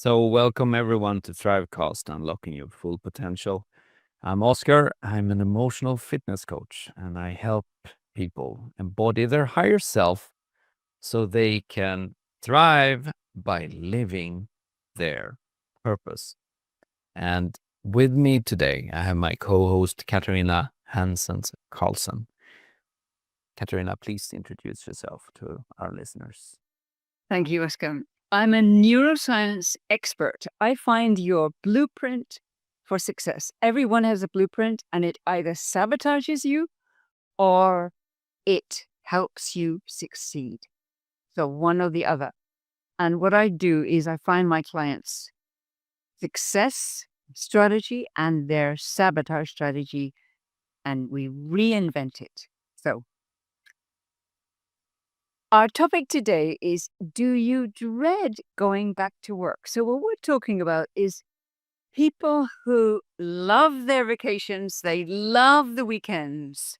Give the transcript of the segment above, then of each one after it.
So, welcome everyone to Thrivecast, Unlocking Your Full Potential. I'm Oscar. I'm an emotional fitness coach, and I help people embody their higher self so they can thrive by living their purpose. And with me today, I have my co host, Katarina Hanssens Carlsson. Katarina, please introduce yourself to our listeners. Thank you, Oscar. I'm a neuroscience expert. I find your blueprint for success. Everyone has a blueprint, and it either sabotages you or it helps you succeed. So, one or the other. And what I do is I find my clients' success strategy and their sabotage strategy, and we reinvent it. So, our topic today is, do you dread going back to work? So what we're talking about is people who love their vacations, they love the weekends,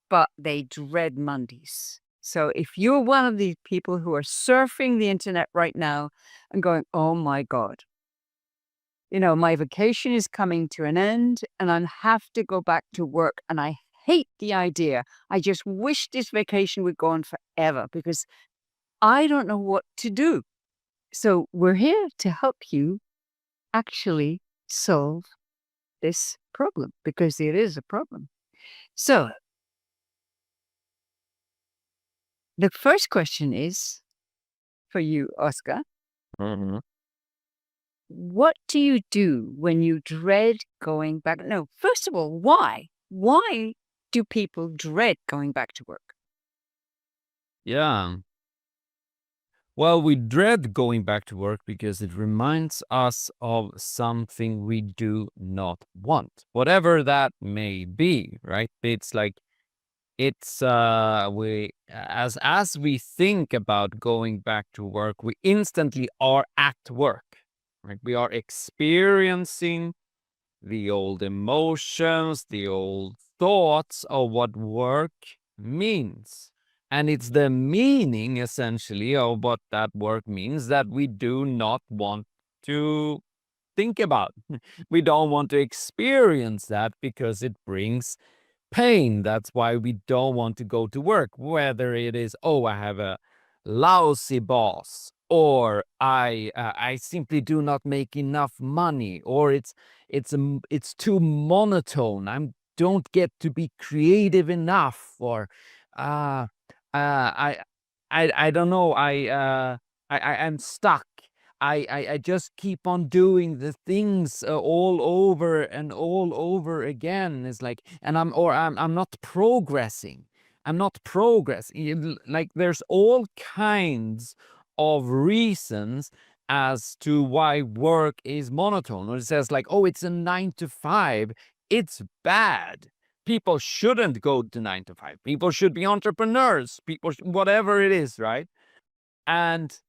but they dread Mondays. So if you're one of these people who are surfing the internet right now and going, oh my God, my vacation is coming to an end and I have to go back to work and I hate the idea. I just wish this vacation would go on forever because I don't know what to do. So we're here to help you actually solve this problem because it is a problem. So the first question is for you, Oscar. Mhm. What do you do when you dread going back? No, first of all, why? Why do people dread going back to work? Yeah. Well, we dread going back to work because it reminds us of something we do not want, whatever that may be, right? It's like we as we think about going back to work, we instantly are at work, right? We are experiencing the old emotions, the old thoughts of what work means. And it's the meaning, essentially, of what that work means that we do not want to think about. We don't want to experience that because it brings pain. That's why we don't want to go to work, whether it is, oh, I have a lousy boss, or I simply do not make enough money, or it's too monotone. I don't get to be creative enough, or uh, I I don't know. I'm stuck. I just keep on doing the things all over and all over again. It's like, and I'm not progressing. I'm not progressing. Like there's all kinds of reasons as to why work is monotone. Or it says like, oh, it's a 9 to 5. It's bad. People shouldn't go to 9 to 5. People should be entrepreneurs. Whatever it is, right? And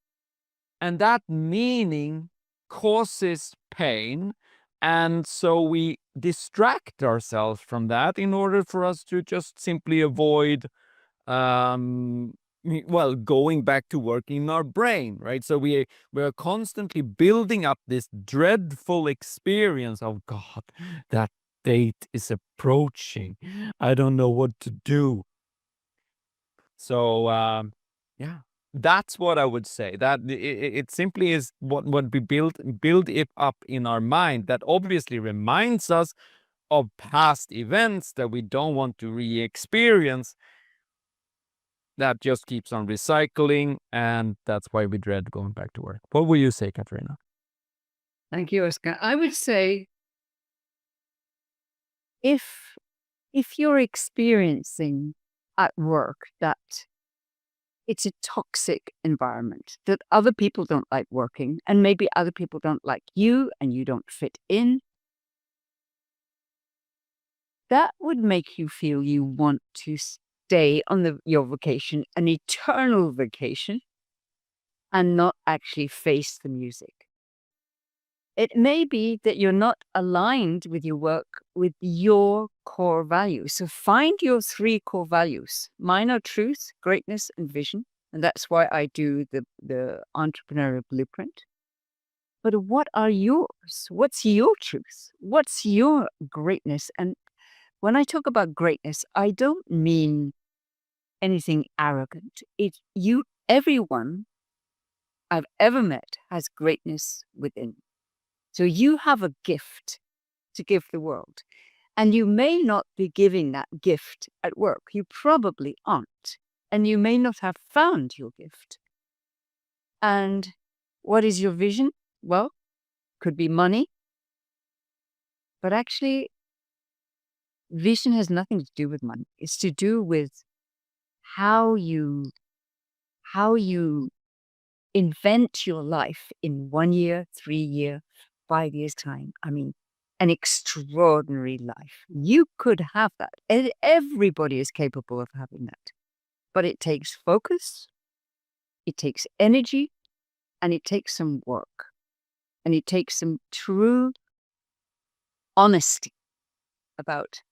that meaning causes pain. And so we distract ourselves from that in order for us to just simply avoid, going back to work in our brain, right? So we're constantly building up this dreadful experience of, God, that date is approaching. I don't know what to do. So, yeah, that's what I would say. That it simply is what we build it up in our mind. That obviously reminds us of past events that we don't want to re-experience. That just keeps on recycling, and that's why we dread going back to work. What would you say, Katarina? Thank you, Oscar. I would say if you're experiencing at work that it's a toxic environment, that other people don't like working, and maybe other people don't like you and you don't fit in, that would make you feel you want to stay on your vacation, an eternal vacation, and not actually face the music. It may be that you're not aligned with your work with your core values. So find your 3 core values. Mine are truth, greatness, and vision. And that's why I do the entrepreneurial blueprint. but what are yours? What's your truth? What's your greatness? And when I talk about greatness, I don't mean anything arrogant. Everyone I've ever met has greatness within. So you have a gift to give the world. And you may not be giving that gift at work. You probably aren't. And you may not have found your gift. And what is your vision? Well, could be money. But actually, vision has nothing to do with money. It's to do with how you invent your life in 1 year, 3 year, 5 years time. I mean, an extraordinary life. You could have that. And everybody is capable of having that. But it takes focus, it takes energy, and it takes some work. And it takes some true honesty about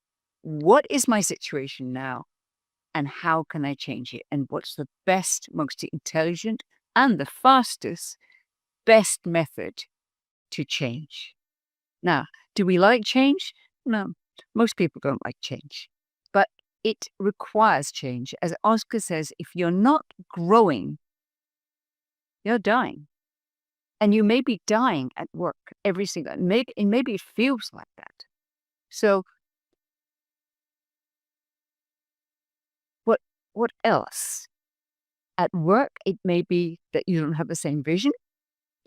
what is my situation now and how can I change it? And what's the best, most intelligent, and the fastest, best method to change? Now, do we like change? No, most people don't like change. But it requires change. As Oscar says, if you're not growing, you're dying. And you may be dying at work every single day. Maybe it feels like that. So what else? At work, it may be that you don't have the same vision.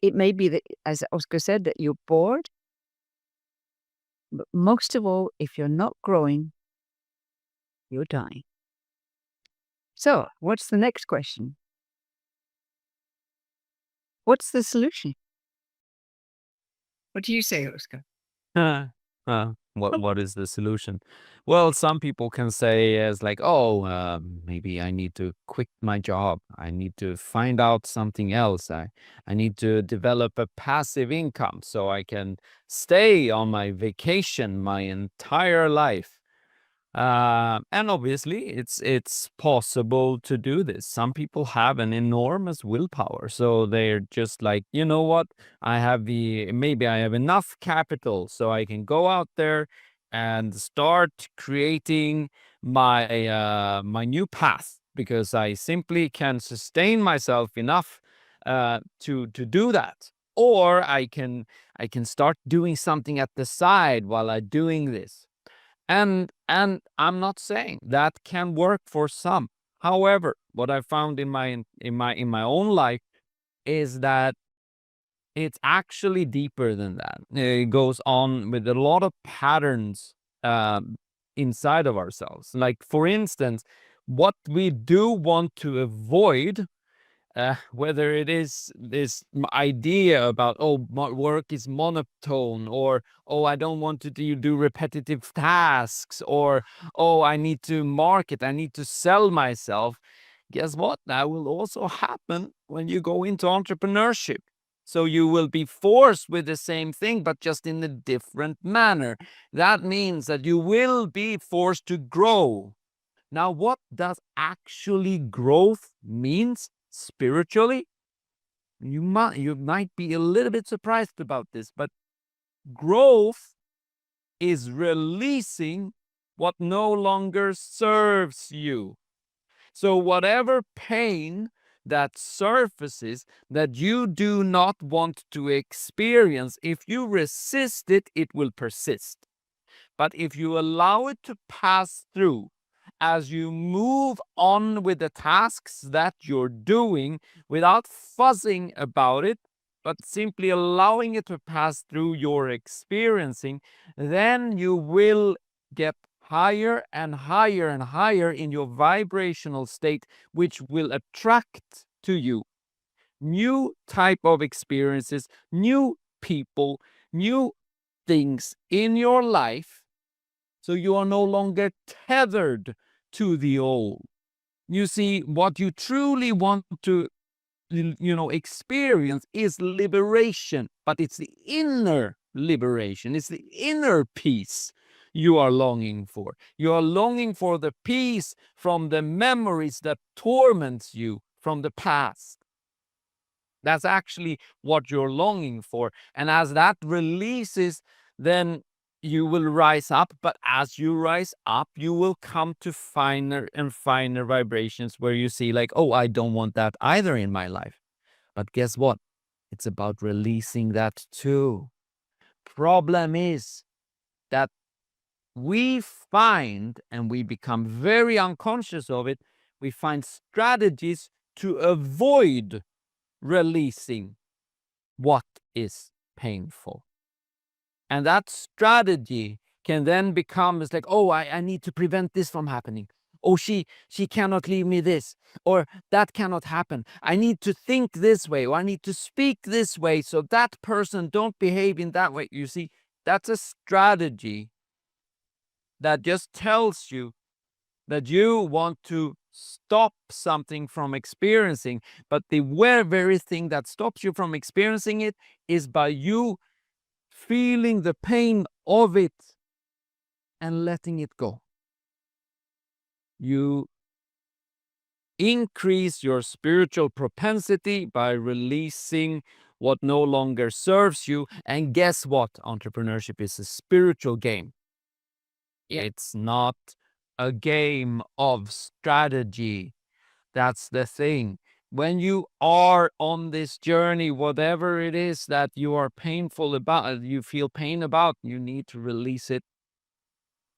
It may be that, as Oscar said, that you're bored. But most of all, if you're not growing, you're dying. So what's the next question? What's the solution? What do you say, Oscar? What is the solution? Well, some people can say as like, oh, maybe I need to quit my job. I need to find out something else. I need to develop a passive income so I can stay on my vacation my entire life. And obviously, it's possible to do this. Some people have an enormous willpower, so they're just like, you know what? Maybe I have enough capital, so I can go out there and start creating my new path because I simply can sustain myself enough to do that. Or I can start doing something at the side while I'm doing this. And I'm not saying that can work for some. However, what I found in my own life is that it's actually deeper than that. It goes on with a lot of patterns inside of ourselves. Like for instance, what we do want to avoid, whether it is this idea about, oh, work is monotone, or oh, I don't want to do repetitive tasks, or oh, I need to market, I need to sell myself. Guess what? That will also happen when you go into entrepreneurship. So you will be forced with the same thing, but just in a different manner. That means that you will be forced to grow. Now, what does actually growth means spiritually? You might be a little bit surprised about this, but growth is releasing what no longer serves you. So whatever pain that surfaces that you do not want to experience, if you resist it, it will persist. But if you allow it to pass through as you move on with the tasks that you're doing without fuzzing about it, but simply allowing it to pass through your experiencing, then you will get higher and higher and higher in your vibrational state, which will attract to you new type of experiences, new people, new things in your life. So you are no longer tethered to the old. You see, what you truly want to, experience is liberation, but it's the inner liberation. It's the inner peace you are longing for. You are longing for the peace from the memories that torments you from the past. That's actually what you're longing for. And as that releases, then you will rise up. But as you rise up, you will come to finer and finer vibrations where you see, like, oh, I don't want that either in my life. But guess what? It's about releasing that too. Problem is that we find, and we become very unconscious of it, we find strategies to avoid releasing what is painful. And that strategy can then become, it's like, oh, I need to prevent this from happening. Oh, she cannot leave me this, or that cannot happen. I need to think this way, or I need to speak this way, so that person don't behave in that way. You see, that's a strategy that just tells you that you want to stop something from experiencing, but the very thing that stops you from experiencing it is by you feeling the pain of it and letting it go. You increase your spiritual propensity by releasing what no longer serves you. And guess what? Entrepreneurship is a spiritual game. It's not a game of strategy. That's the thing. When you are on this journey, whatever it is that you are painful about, you feel pain about, you need to release it.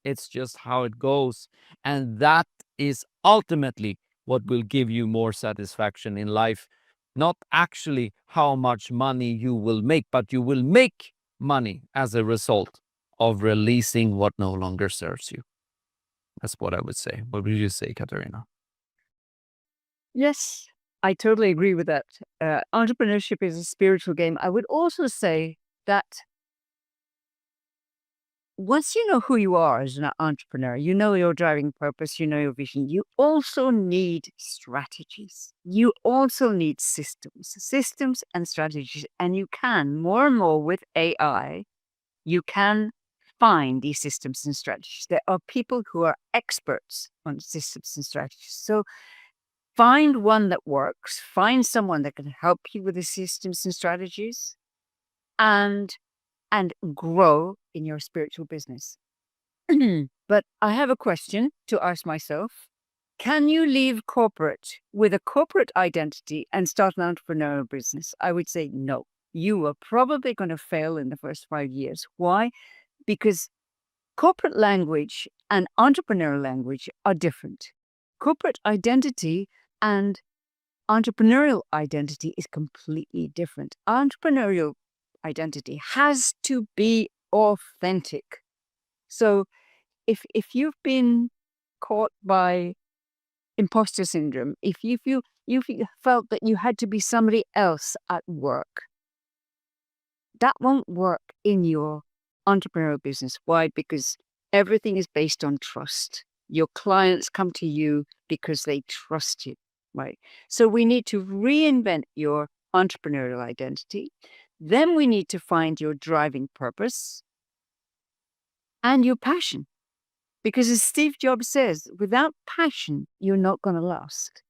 It's just how it goes. And that is ultimately what will give you more satisfaction in life. Not actually how much money you will make, but you will make money as a result of releasing what no longer serves you. That's what I would say. What would you say, Katarina? Yes, I totally agree with that. Entrepreneurship is a spiritual game. I would also say that once you know who you are as an entrepreneur, you know your driving purpose, you know your vision, you also need strategies. You also need systems and strategies. And you can, more and more with AI, you can find these systems and strategies. There are people who are experts on systems and strategies. So find one that works, find someone that can help you with the systems and strategies, and grow in your spiritual business. But I have a question to ask myself. Can you leave corporate with a corporate identity and start an entrepreneurial business? I would say no. You are probably going to fail in the first 5 years. Why? Because corporate language and entrepreneurial language are different. Corporate identity and entrepreneurial identity is completely different. Entrepreneurial identity has to be authentic. So if you've been caught by imposter syndrome, if you felt that you had to be somebody else at work, that won't work in your entrepreneurial business. Why? Because everything is based on trust. Your clients come to you because they trust you, right? So we need to reinvent your entrepreneurial identity. Then we need to find your driving purpose and your passion. Because as Steve Jobs says, without passion, you're not going to last.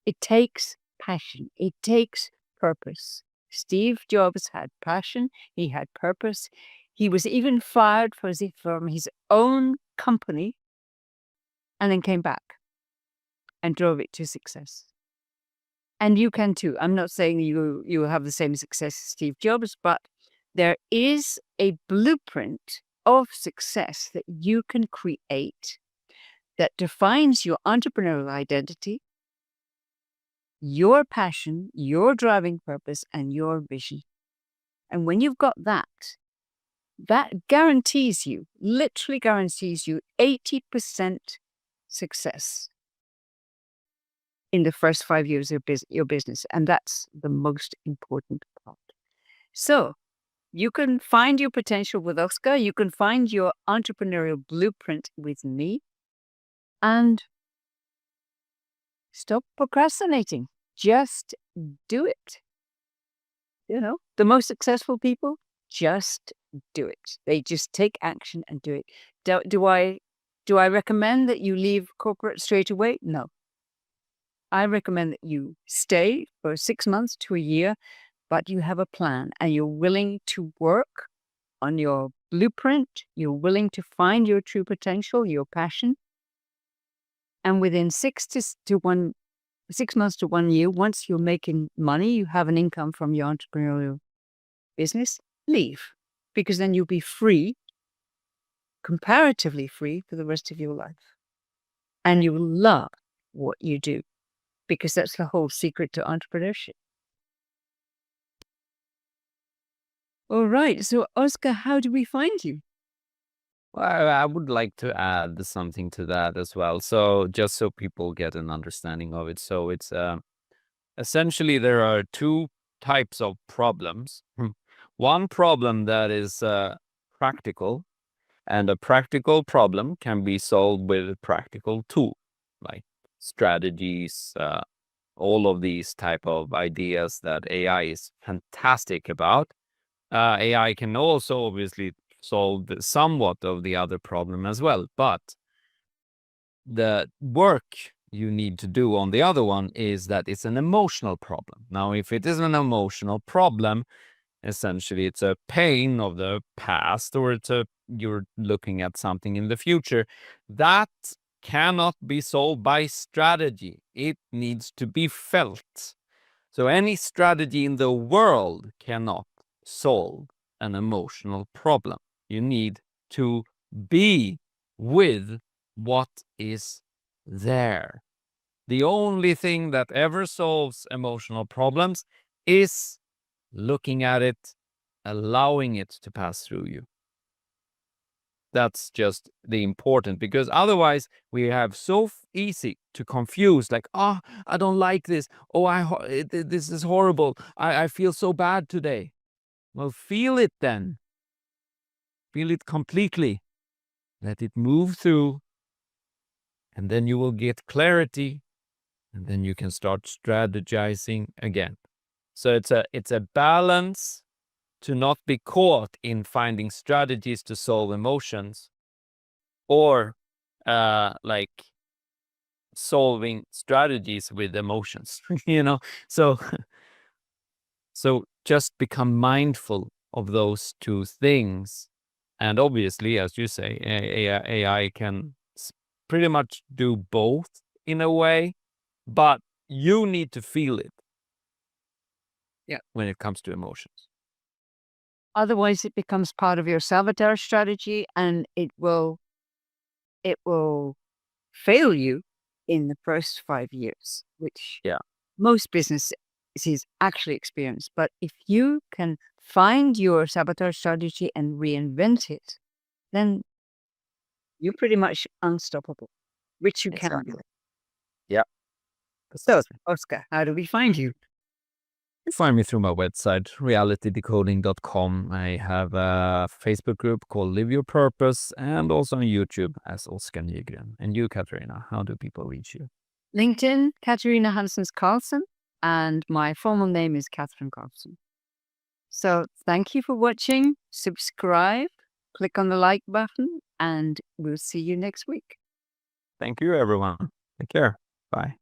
It takes passion. It takes purpose. Steve Jobs had passion. He had purpose. He was even fired from his own company and then came back and drove it to success. And you can too. I'm not saying you will have the same success as Steve Jobs, but there is a blueprint of success that you can create that defines your entrepreneurial identity, your passion, your driving purpose, and your vision. And when you've got that, that guarantees you, literally guarantees you 80% success in the first 5 years of your business. And that's the most important part. So you can find your potential with Oscar. You can find your entrepreneurial blueprint with me. And stop procrastinating. Just do it. You know, the most successful people just do it. They just take action and do it. Do I recommend that you leave corporate straight away? No. I recommend that you stay for 6 months to a year, but you have a plan and you're willing to work on your blueprint. You're willing to find your true potential, your passion. And within 6 months to 1 year, once you're making money, you have an income from your entrepreneurial business, leave. Because then you'll be free, comparatively free for the rest of your life. And you will love what you do, because that's the whole secret to entrepreneurship. All right. So, Oscar, how do we find you? Well, I would like to add something to that as well. So just so people get an understanding of it. So it's essentially there are two types of problems. One problem that is practical, and a practical problem can be solved with a practical tool, like strategies, all of these type of ideas that AI is fantastic about. AI can also obviously solve somewhat of the other problem as well, but the work you need to do on the other one is that it's an emotional problem. Now, if it is an emotional problem, essentially it's a pain of the past, or you're looking at something in the future that cannot be solved by strategy. It needs to be felt. So any strategy in the world cannot solve an emotional problem. You need to be with what is there. The only thing that ever solves emotional problems is looking at it, allowing it to pass through you. That's just the important, because otherwise we have so easy to confuse, like, oh, I don't like this. Oh, this is horrible. I feel so bad today. Well, feel it then. Feel it completely. Let it move through, and then you will get clarity, and then you can start strategizing again. So it's a balance to not be caught in finding strategies to solve emotions, or like solving strategies with emotions. So so just become mindful of those two things. And obviously, as you say, AI can pretty much do both in a way, but you need to feel it. Yeah. When it comes to emotions. Otherwise, it becomes part of your sabotage strategy, and it will fail you in the first 5 years, which Yeah. most businesses actually experience. But if you can find your sabotage strategy and reinvent it, then you're pretty much unstoppable, which you cannot do. Exactly. Yeah. So, Oscar, how do we find you? You find me through my website, realitydecoding.com. I have a Facebook group called Live Your Purpose, and also on YouTube as Oscar Nygren. And you, Katarina, how do people reach you? LinkedIn, Katarina Hanssens Carlsson, and my formal name is Katrin Carlsson. So thank you for watching. Subscribe, click on the like button, and we'll see you next week. Thank you, everyone. Take care. Bye.